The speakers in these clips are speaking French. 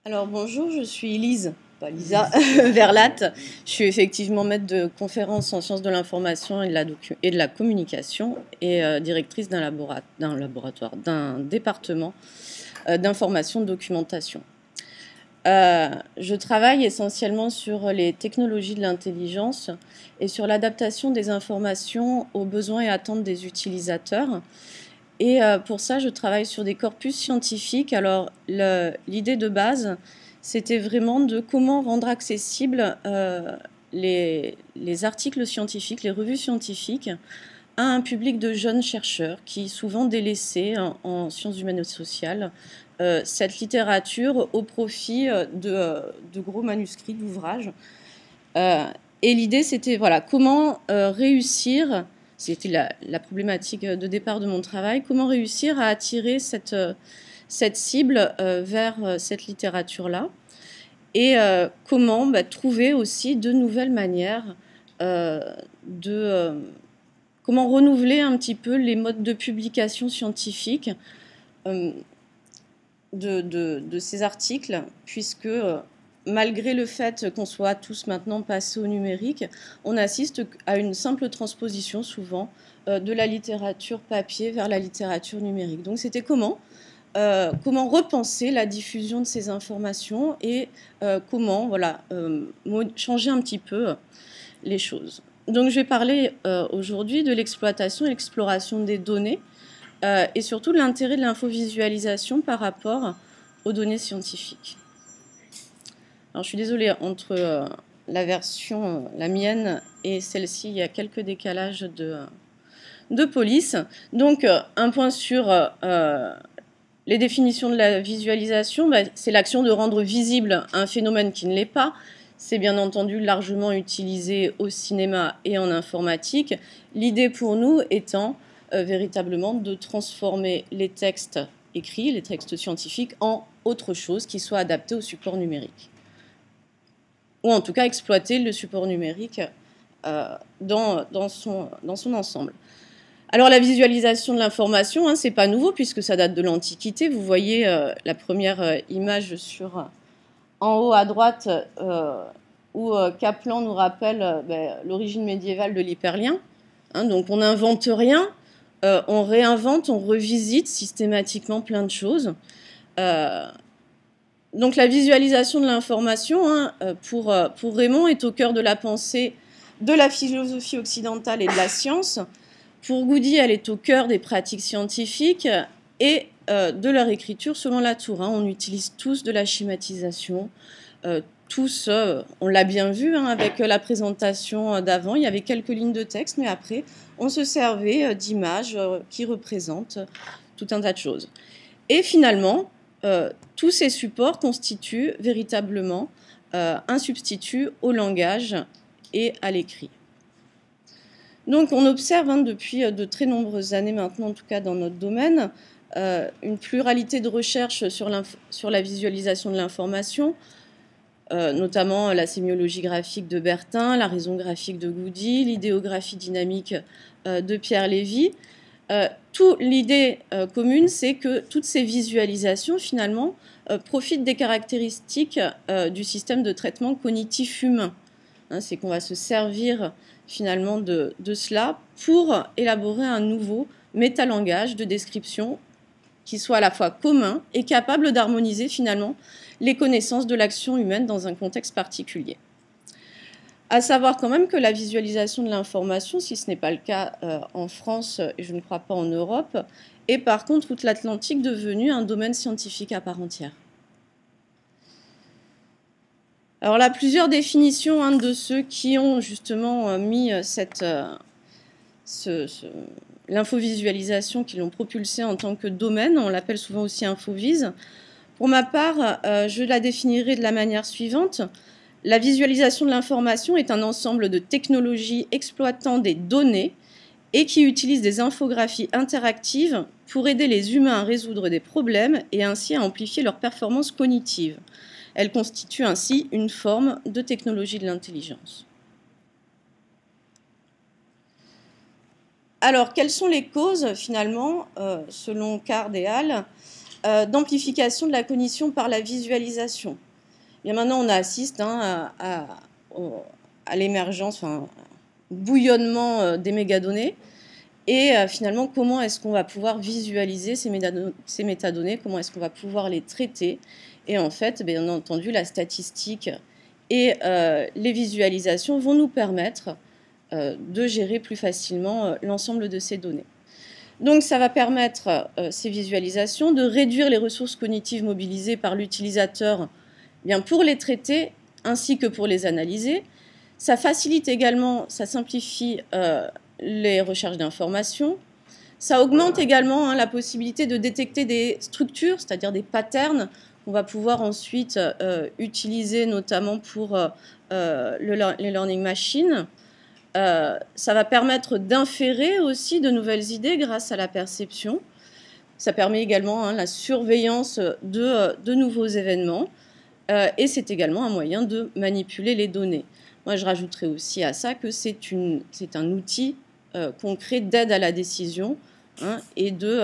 Alors bonjour, je suis Lise, pas Lisa, Verlatte. Je suis effectivement maître de conférences en sciences de l'information et de la communication et directrice d'un département d'information de documentation. Je travaille essentiellement sur les technologies de l'intelligence et sur l'adaptation des informations aux besoins et attentes des utilisateurs. Et pour ça, je travaille sur des corpus scientifiques. Alors, l'idée de base, c'était vraiment de comment rendre accessibles les articles scientifiques, les revues scientifiques, à un public de jeunes chercheurs qui, souvent délaissés en sciences humaines et sociales, cette littérature au profit de gros manuscrits, d'ouvrages. Et l'idée, c'était voilà, comment réussir, c'était la problématique de départ de mon travail, comment réussir à attirer cette cible vers cette littérature-là et comment trouver aussi de nouvelles manières comment renouveler un petit peu les modes de publication scientifique de ces articles, puisque malgré le fait qu'on soit tous maintenant passés au numérique, on assiste à une simple transposition souvent de la littérature papier vers la littérature numérique. Donc c'était comment repenser la diffusion de ces informations et comment changer un petit peu les choses. Donc je vais parler aujourd'hui de l'exploitation et l'exploration des données et surtout de l'intérêt de l'infovisualisation par rapport aux données scientifiques. Alors je suis désolée, entre la version, la mienne, et celle-ci, il y a quelques décalages de police. Donc un point sur les définitions de la visualisation, c'est l'action de rendre visible un phénomène qui ne l'est pas. C'est bien entendu largement utilisé au cinéma et en informatique. L'idée pour nous étant véritablement de transformer les textes écrits, les textes scientifiques, en autre chose qui soit adapté au support numérique. Ou en tout cas exploiter le support numérique dans son ensemble. Alors la visualisation de l'information, c'est pas nouveau puisque ça date de l'Antiquité. Vous voyez la première image en haut à droite où Kaplan nous rappelle l'origine médiévale de l'hyperlien. Donc on n'invente rien, on réinvente, on revisite systématiquement plein de choses. Donc la visualisation de l'information, pour Raymond, est au cœur de la pensée de la philosophie occidentale et de la science. Pour Goody, elle est au cœur des pratiques scientifiques et de leur écriture selon Latour. On utilise tous de la schématisation, tous, on l'a bien vu avec la présentation d'avant, il y avait quelques lignes de texte, mais après, on se servait d'images qui représentent tout un tas de choses. Et finalement, tous ces supports constituent véritablement un substitut au langage et à l'écrit. Donc on observe depuis de très nombreuses années maintenant, en tout cas dans notre domaine, une pluralité de recherches sur la visualisation de l'information, notamment la sémiologie graphique de Bertin, la raison graphique de Goody, l'idéographie dynamique de Pierre Lévy. L'idée commune, c'est que toutes ces visualisations, finalement, profitent des caractéristiques du système de traitement cognitif humain. C'est qu'on va se servir finalement de cela pour élaborer un nouveau métalangage de description qui soit à la fois commun et capable d'harmoniser finalement les connaissances de l'action humaine dans un contexte particulier. À savoir quand même que la visualisation de l'information, si ce n'est pas le cas en France et je ne crois pas en Europe, est par contre outre-Atlantique devenu un domaine scientifique à part entière. Alors là, plusieurs définitions de ceux qui ont justement mis l'infovisualisation, qui l'ont propulsée en tant que domaine. On l'appelle souvent aussi infovise. Pour ma part, je la définirai de la manière suivante. La visualisation de l'information est un ensemble de technologies exploitant des données et qui utilisent des infographies interactives pour aider les humains à résoudre des problèmes et ainsi à amplifier leurs performances cognitives. Elle constitue ainsi une forme de technologie de l'intelligence. Alors, quelles sont les causes, finalement, selon Card et al., d'amplification de la cognition par la visualisation. Bien maintenant, on assiste à l'émergence, au bouillonnement des mégadonnées. Et finalement, comment est-ce qu'on va pouvoir visualiser ces métadonnées? Comment est-ce qu'on va pouvoir les traiter? Et en fait, bien entendu, la statistique et les visualisations vont nous permettre de gérer plus facilement l'ensemble de ces données. Donc ça va permettre, ces visualisations, de réduire les ressources cognitives mobilisées par l'utilisateur pour les traiter ainsi que pour les analyser. Ça facilite également, ça simplifie les recherches d'informations. Ça augmente également la possibilité de détecter des structures, c'est-à-dire des patterns qu'on va pouvoir ensuite utiliser notamment pour les learning machines. Ça va permettre d'inférer aussi de nouvelles idées grâce à la perception. Ça permet également la surveillance de nouveaux événements. Et c'est également un moyen de manipuler les données. Moi, je rajouterais aussi à ça que c'est un outil concret d'aide à la décision et de...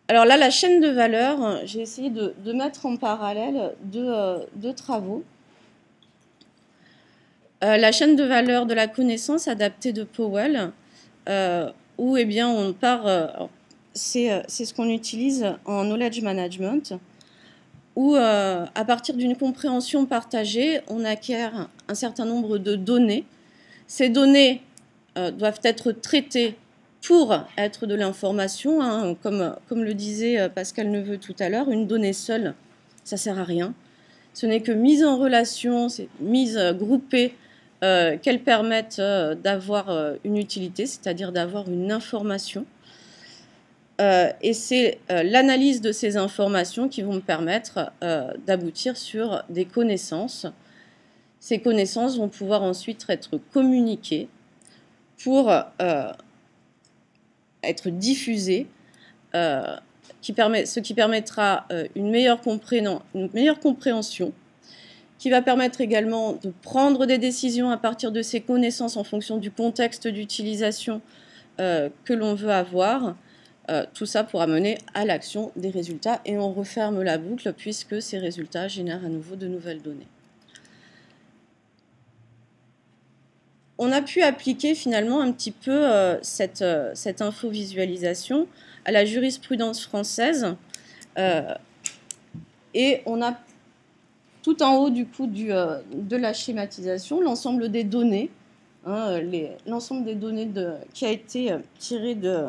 Alors là, la chaîne de valeur, j'ai essayé de mettre en parallèle deux travaux. La chaîne de valeur de la connaissance adaptée de Powell, où on part, c'est ce qu'on utilise en knowledge management, où à partir d'une compréhension partagée, on acquiert un certain nombre de données. Ces données doivent être traitées pour être de l'information, comme le disait Pascal Neveu tout à l'heure. Une donnée seule, ça ne sert à rien. Ce n'est que mise en relation, c'est mise groupée, qu'elles permettent d'avoir une utilité, c'est-à-dire d'avoir une information. Et c'est l'analyse de ces informations qui vont me permettre d'aboutir sur des connaissances. Ces connaissances vont pouvoir ensuite être communiquées pour être diffusées, ce qui permettra une meilleure compréhension, qui va permettre également de prendre des décisions à partir de ces connaissances en fonction du contexte d'utilisation que l'on veut avoir. Tout ça pour amener à l'action des résultats, et on referme la boucle puisque ces résultats génèrent à nouveau de nouvelles données. On a pu appliquer finalement un petit peu cette infovisualisation à la jurisprudence française, et on a tout en haut du coup de la schématisation l'ensemble des données, l'ensemble des données qui a été tiré de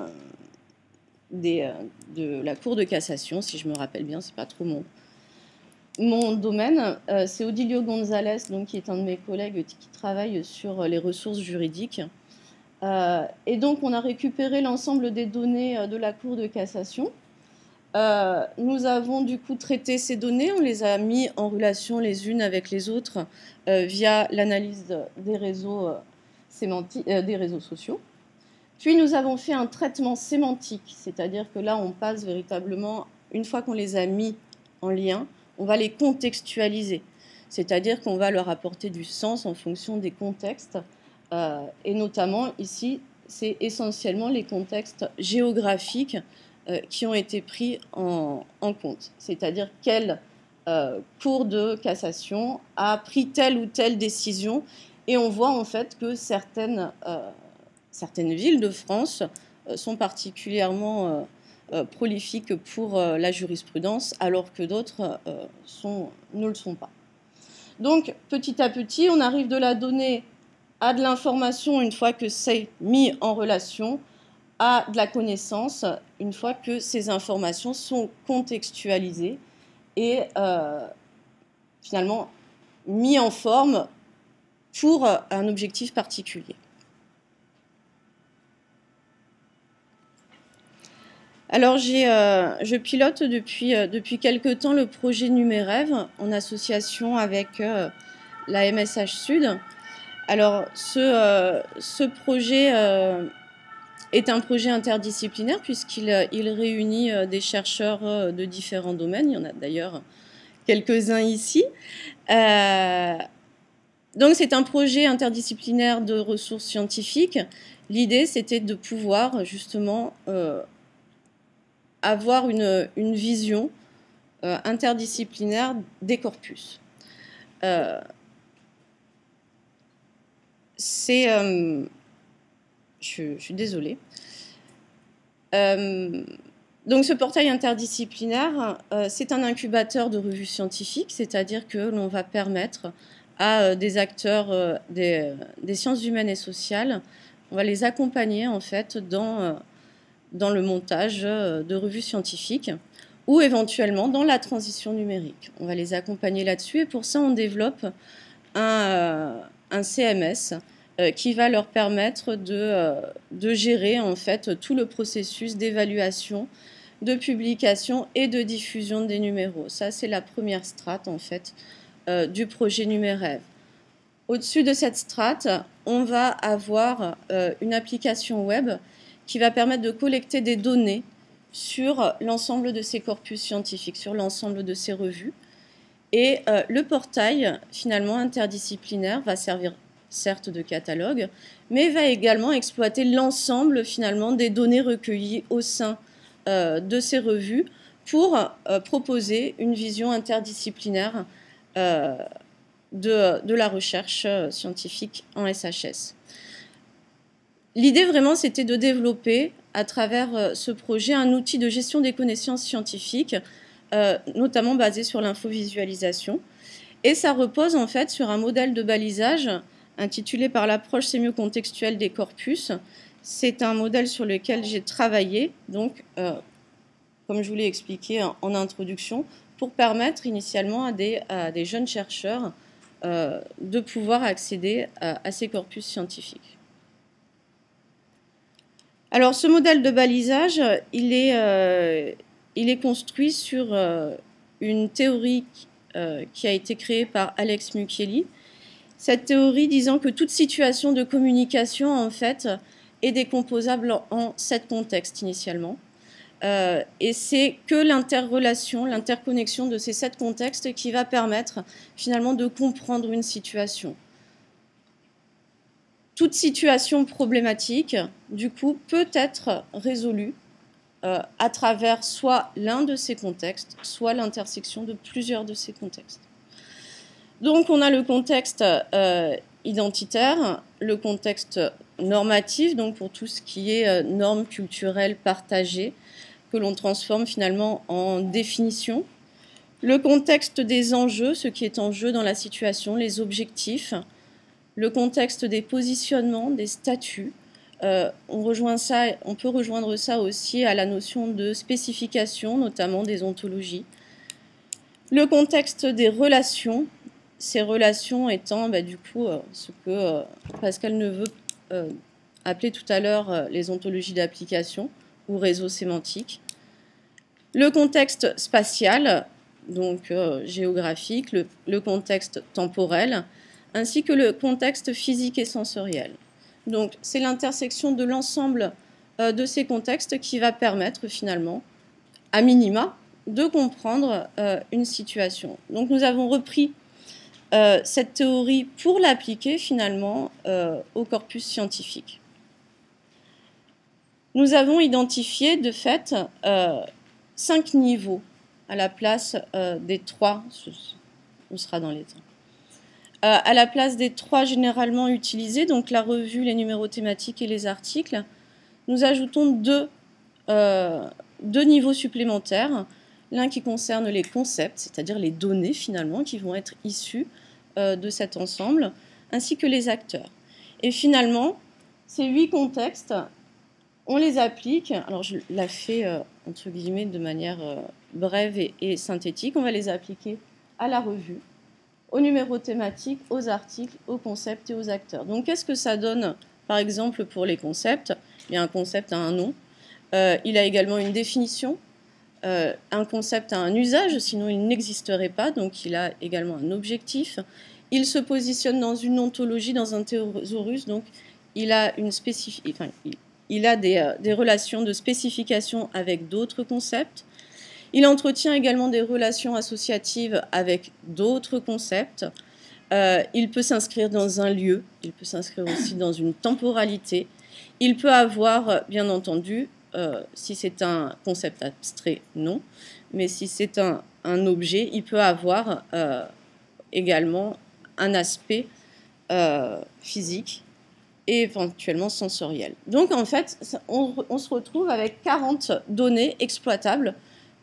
la Cour de cassation, si je me rappelle bien, c'est pas trop mon domaine. C'est Odilio González, donc, qui est un de mes collègues qui travaille sur les ressources juridiques. Et donc, on a récupéré l'ensemble des données de la Cour de cassation. Nous avons du coup traité ces données, on les a mis en relation les unes avec les autres via l'analyse des réseaux sociaux. Puis nous avons fait un traitement sémantique, c'est-à-dire que là on passe véritablement, une fois qu'on les a mis en lien, on va les contextualiser, c'est-à-dire qu'on va leur apporter du sens en fonction des contextes, et notamment ici c'est essentiellement les contextes géographiques qui ont été pris en compte, c'est-à-dire quelle cour de cassation a pris telle ou telle décision, et on voit en fait que certaines villes de France sont particulièrement prolifiques pour la jurisprudence, alors que d'autres ne le sont pas. Donc, petit à petit, on arrive de la donnée à de l'information une fois que c'est mis en relation, à de la connaissance une fois que ces informations sont contextualisées et finalement mis en forme pour un objectif particulier. Alors, je pilote depuis quelque temps le projet Numérève en association avec la MSH Sud. Alors, ce projet est un projet interdisciplinaire puisqu'il réunit des chercheurs de différents domaines. Il y en a d'ailleurs quelques-uns ici. Donc c'est un projet interdisciplinaire de ressources scientifiques. L'idée, c'était de pouvoir justement avoir une vision interdisciplinaire des corpus. Je suis désolée. Donc ce portail interdisciplinaire, c'est un incubateur de revues scientifiques, c'est-à-dire que l'on va permettre à des acteurs des sciences humaines et sociales, on va les accompagner en fait dans le montage de revues scientifiques ou éventuellement dans la transition numérique. On va les accompagner là-dessus et pour ça on développe un CMS qui va leur permettre de gérer en fait tout le processus d'évaluation, de publication et de diffusion des numéros. Ça, c'est la première strate en fait du projet Numérève. Au-dessus de cette strate, on va avoir une application web qui va permettre de collecter des données sur l'ensemble de ces corpus scientifiques, sur l'ensemble de ces revues. Et le portail, finalement, interdisciplinaire, va servir certes de catalogue, mais va également exploiter l'ensemble, finalement, des données recueillies au sein de ces revues pour proposer une vision interdisciplinaire de la recherche scientifique en SHS. L'idée, vraiment, c'était de développer, à travers ce projet, un outil de gestion des connaissances scientifiques notamment basé sur l'infovisualisation. Et ça repose en fait sur un modèle de balisage intitulé par l'approche sémio-contextuelle des corpus. C'est un modèle sur lequel j'ai travaillé, donc, comme je vous l'ai expliqué en introduction, pour permettre initialement à des jeunes chercheurs de pouvoir accéder à ces corpus scientifiques. Alors, ce modèle de balisage, il est construit sur une théorie qui a été créée par Alex Mukieli. Cette théorie disant que toute situation de communication, en fait, est décomposable en 7 contextes initialement. Et c'est que l'interrelation, l'interconnexion de ces 7 contextes qui va permettre finalement de comprendre une situation. Toute situation problématique, du coup, peut être résolue à travers soit l'un de ces contextes, soit l'intersection de plusieurs de ces contextes. Donc on a le contexte identitaire, le contexte normatif, donc pour tout ce qui est normes culturelles partagées, que l'on transforme finalement en définition. Le contexte des enjeux, ce qui est en jeu dans la situation, les objectifs. Le contexte des positionnements, des statuts. On peut rejoindre ça aussi à la notion de spécification, notamment des ontologies. Le contexte des relations, ces relations étant du coup ce que Pascal Neveu appelait tout à l'heure les ontologies d'application ou réseaux sémantiques. Le contexte spatial, donc géographique, le contexte temporel, ainsi que le contexte physique et sensoriel. Donc c'est l'intersection de l'ensemble de ces contextes qui va permettre finalement, à minima, de comprendre une situation. Donc nous avons repris cette théorie pour l'appliquer finalement au corpus scientifique. Nous avons identifié de fait 5 niveaux à la place des 3, on sera dans les temps. À la place des 3 généralement utilisés, donc la revue, les numéros thématiques et les articles, nous ajoutons deux niveaux supplémentaires. L'un qui concerne les concepts, c'est-à-dire les données finalement qui vont être issues de cet ensemble, ainsi que les acteurs. Et finalement, ces 8 contextes, on les applique, alors je la fais entre guillemets de manière brève et synthétique, on va les appliquer à la revue, aux numéros thématiques, aux articles, aux concepts et aux acteurs. Donc qu'est-ce que ça donne, par exemple, pour les concepts? Il y a un concept a un nom, il a également une définition, un concept a un usage, sinon il n'existerait pas, donc il a également un objectif. Il se positionne dans une ontologie, dans un thésaurus, donc il a des relations de spécification avec d'autres concepts. Il entretient également des relations associatives avec d'autres concepts. il peut s'inscrire dans un lieu, il peut s'inscrire aussi dans une temporalité. Il peut avoir, bien entendu, si c'est un concept abstrait, non, mais si c'est un objet, il peut avoir également un aspect physique et éventuellement sensoriel. Donc en fait, on se retrouve avec 40 données exploitables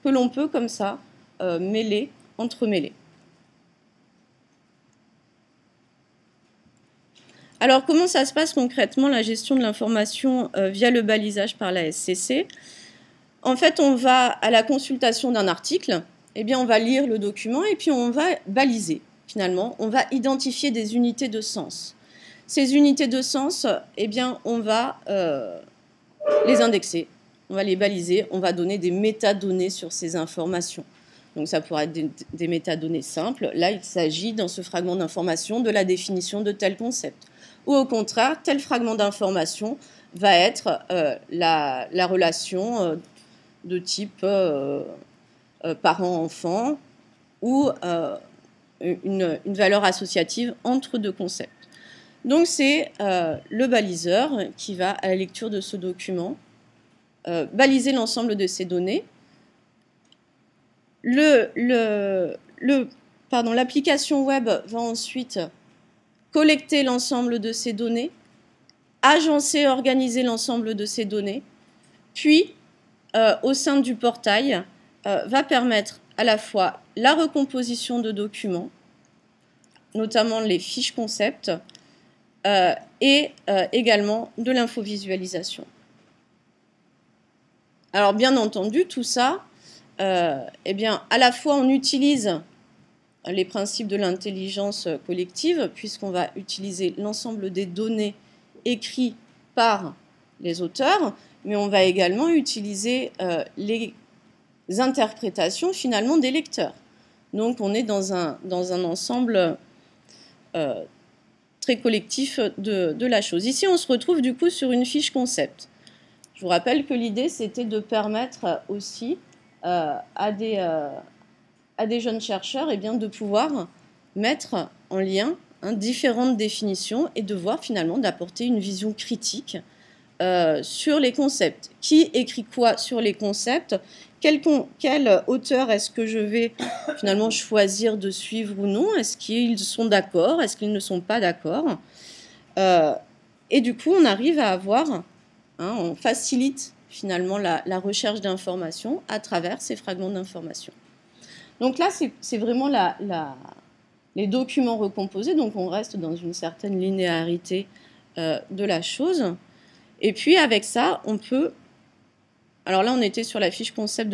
que l'on peut comme ça mêler, entremêler. Alors comment ça se passe concrètement la gestion de l'information via le balisage par la SCC? En fait, on va à la consultation d'un article, eh bien on va lire le document et puis on va baliser finalement, on va identifier des unités de sens. Ces unités de sens, eh bien, on va les indexer, on va les baliser, on va donner des métadonnées sur ces informations. Donc ça pourrait être des métadonnées simples. Là, il s'agit dans ce fragment d'information de la définition de tel concept. Ou au contraire, tel fragment d'information va être la relation de type parent-enfant ou une valeur associative entre deux concepts. Donc c'est le baliseur qui va, à la lecture de ce document, baliser l'ensemble de ces données. L'application web va ensuite collecter l'ensemble de ces données, agencer, organiser l'ensemble de ces données, puis, au sein du portail, va permettre à la fois la recomposition de documents, notamment les fiches concepts, et également de l'infovisualisation. Alors bien entendu, tout ça, eh bien, à la fois on utilise les principes de l'intelligence collective, puisqu'on va utiliser l'ensemble des données écrites par les auteurs, mais on va également utiliser les interprétations finalement des lecteurs. Donc on est dans un ensemble très collectif de la chose. Ici, on se retrouve du coup sur une fiche concept. Je vous rappelle que l'idée, c'était de permettre aussi à des jeunes chercheurs de pouvoir mettre en lien différentes définitions et de voir finalement d'apporter une vision critique sur les concepts. Qui écrit quoi sur les concepts? Quel auteur est-ce que je vais finalement choisir de suivre ou non? Est-ce qu'ils sont d'accord? Est-ce qu'ils ne sont pas d'accord? Et du coup, on arrive à avoir, on facilite finalement la recherche d'informations à travers ces fragments d'informations. Donc là, c'est vraiment les documents recomposés, donc on reste dans une certaine linéarité de la chose. Et puis avec ça, on peut... Alors là, on était sur la fiche concept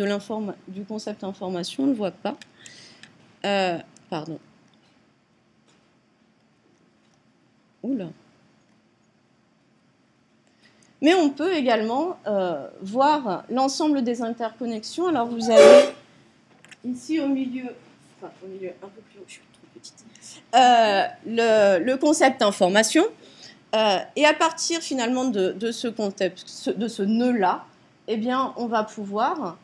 du concept information, on ne le voit pas. Pardon. Oula. Mais on peut également voir l'ensemble des interconnexions. Alors vous avez ici au milieu un peu plus haut, je suis trop petite, le concept information. Et à partir finalement de ce concept, de ce nœud-là, eh bien, on va pouvoir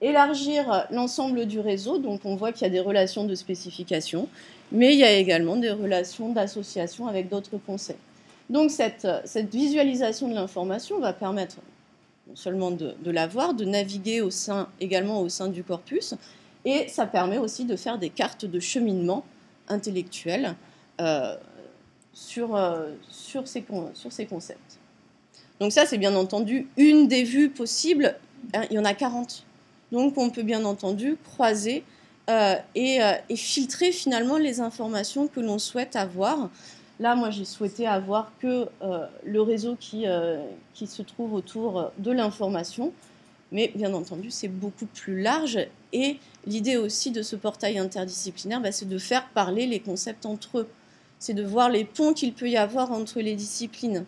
élargir l'ensemble du réseau. Donc on voit qu'il y a des relations de spécification, mais il y a également des relations d'association avec d'autres concepts. Donc cette visualisation de l'information va permettre non seulement de la voir, de naviguer également au sein du corpus, et ça permet aussi de faire des cartes de cheminement intellectuel sur ces concepts. Donc ça, c'est bien entendu une des vues possibles. Il y en a 40. Donc on peut bien entendu croiser et filtrer finalement les informations que l'on souhaite avoir. Là, moi, j'ai souhaité avoir que le réseau qui se trouve autour de l'information. Mais bien entendu, c'est beaucoup plus large. Et l'idée aussi de ce portail interdisciplinaire, c'est de faire parler les concepts entre eux. C'est de voir les ponts qu'il peut y avoir entre les disciplines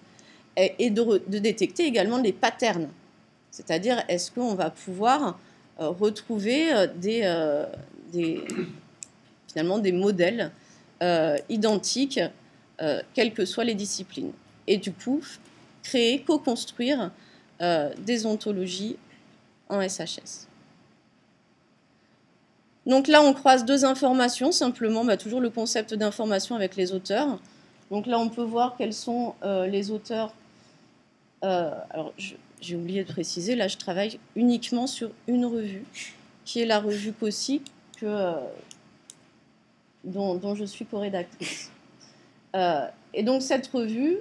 et de détecter également les patterns. C'est-à-dire, est-ce qu'on va pouvoir retrouver finalement des modèles identiques, quelles que soient les disciplines. Et du coup, créer, co-construire des ontologies en SHS. Donc là, on croise deux informations, simplement, toujours le concept d'information avec les auteurs. Donc là, on peut voir quels sont les auteurs. Alors, j'ai oublié de préciser, là, je travaille uniquement sur une revue, qui est la revue COSI, dont je suis co-rédactrice. Et donc, cette revue,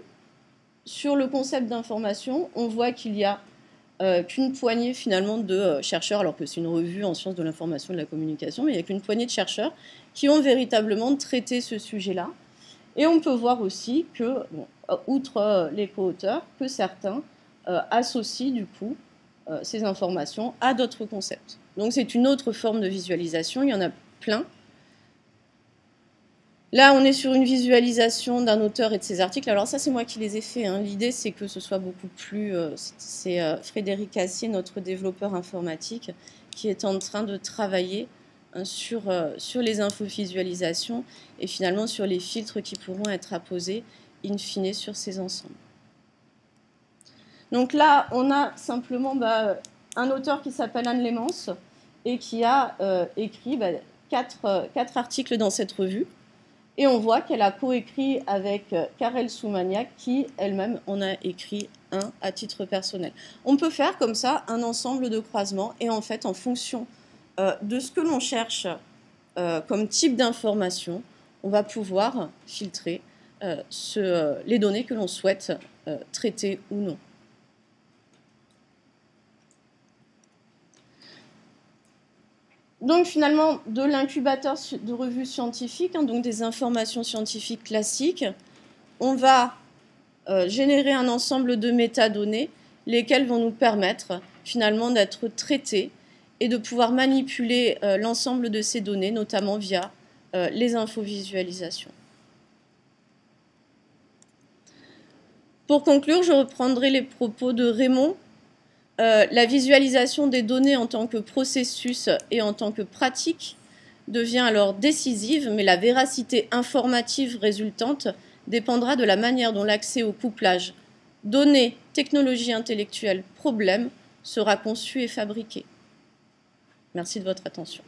sur le concept d'information, on voit qu'il y a qu'une poignée finalement de chercheurs, alors que c'est une revue en sciences de l'information et de la communication, mais il n'y a qu'une poignée de chercheurs qui ont véritablement traité ce sujet-là. Et on peut voir aussi que, outre les co-auteurs, que certains associent du coup ces informations à d'autres concepts. Donc c'est une autre forme de visualisation, il y en a plein. Là, on est sur une visualisation d'un auteur et de ses articles. Alors ça, c'est moi qui les ai faits. L'idée, c'est que ce soit beaucoup plus... c'est Frédéric Cassier, notre développeur informatique, qui est en train de travailler sur les infovisualisations et finalement sur les filtres qui pourront être apposés in fine sur ces ensembles. Donc là, on a simplement un auteur qui s'appelle Anne Lémence et qui a écrit 4 articles dans cette revue. Et on voit qu'elle a coécrit avec Karel Soumaniac, qui elle-même en a écrit un à titre personnel. On peut faire comme ça un ensemble de croisements et en fait, en fonction de ce que l'on cherche comme type d'information, on va pouvoir filtrer les données que l'on souhaite traiter ou non. Donc finalement, de l'incubateur de revues scientifiques, donc des informations scientifiques classiques, on va générer un ensemble de métadonnées, lesquelles vont nous permettre finalement d'être traités et de pouvoir manipuler l'ensemble de ces données, notamment via les infovisualisations. Pour conclure, je reprendrai les propos de Raymond. La visualisation des données en tant que processus et en tant que pratique devient alors décisive, mais la véracité informative résultante dépendra de la manière dont l'accès au couplage données, technologie intellectuelle, problème sera conçu et fabriqué. Merci de votre attention.